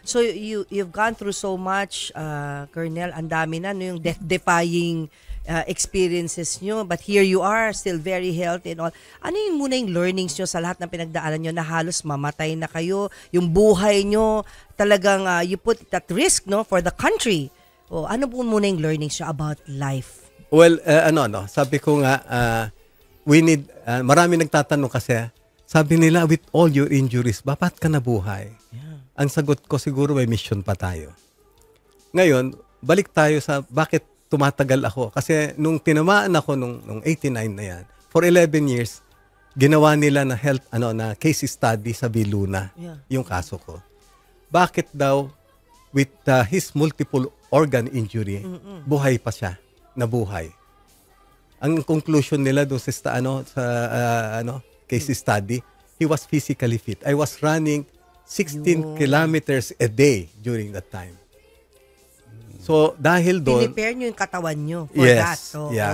So you've gone through so much, Colonel, ang dami na, no, yung death-defying experiences nyo, but here you are, still very healthy and all. Ano yung muna yung learnings nyo sa lahat ng pinagdaanan nyo na halos mamatay na kayo, yung buhay nyo, talagang you put it at risk, no, for the country. O, ano po muna yung learnings nyo about life? Well, sabi ko nga, we need, marami nagtatanong kasi, sabi nila, with all your injuries, ba't ka nabuhay? Yeah. Ang sagot ko, siguro may mission pa tayo. Ngayon, balik tayo sa bakit tumatagal ako. Kasi nung tinamaan ako nung 89 na yan, for 11 years, ginawa nila na na case study sa Viluna, yung kaso ko. Bakit daw, with his multiple organ injury, buhay pa siya, nabuhay. Ang conclusion nila doon sa case study, he was physically fit. I was running 16 kilometers a day during that time. So, dahil doon... Prepare nyo yung katawan nyo for that.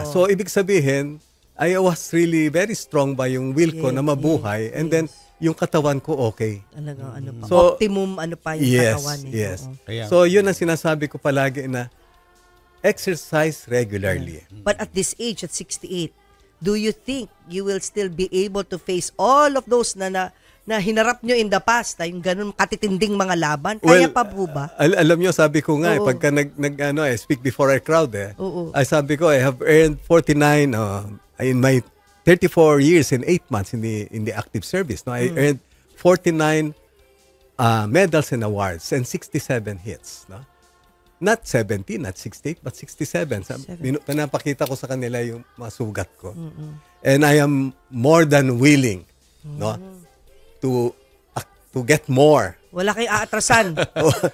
So, ibig sabihin, I was really very strong by yung will ko na mabuhay. And then, yung katawan ko okay. Talaga, so, optimum pa yung katawan. Yes. So, yun ang sinasabi ko palagi na exercise regularly. But at this age, at 68, do you think you will still be able to face all of those na hinarap nyo in the past, yung ganun katitinding mga laban? Kaya pa po ba? Alam nyo, sabi ko nga, pagka speak before a crowd, ay sabi ko, I have earned 49 in my 34 years and 8 months in the active service. No, I earned 49 medals and awards and 67 hits. No? Not 70, not 68, but 67. Pinapakita ko sa kanila yung mga sugat ko. And I am more than willing, no, to get more. Wala kayong aatrasan.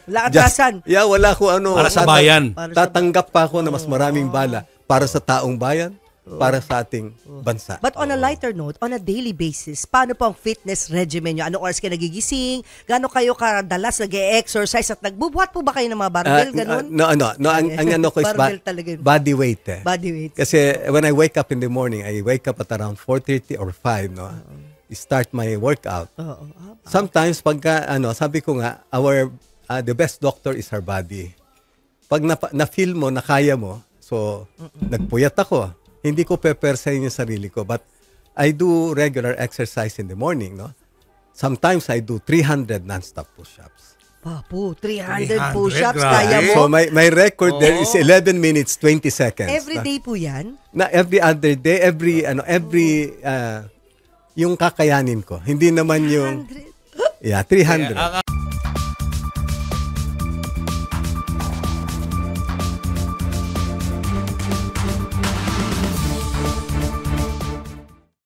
Wala atrasan. Wala ko para sa bayan. Tatanggap pa ako na mas maraming bala para sa taong bayan, para sa ating bansa. But on a lighter note, on a daily basis, paano po ang fitness regimen nyo? Anong oras kayo nagigising? Gaano kayo kadalas nag-e-exercise at nagbubuhat po ba kayo ng mga barbell? Ganun? Ang ano ko is body weight. Body weight. Kasi when I wake up in the morning, I wake up at around 4:30 or 5, no? Start my workout. Sometimes pagka sabi ko nga, the best doctor is our body. Pag na-feel mo na kaya mo, so nagpuyat ako. Hindi ko pepersahin yung sarili ko, but I do regular exercise in the morning, no? Sometimes I do 300 non-stop push-ups. Papo, 300 push-ups kaya mo? So my record there is 11 minutes 20 seconds. Every day po 'yan? Every other day, every yung kakayanin ko. Hindi naman yung 300.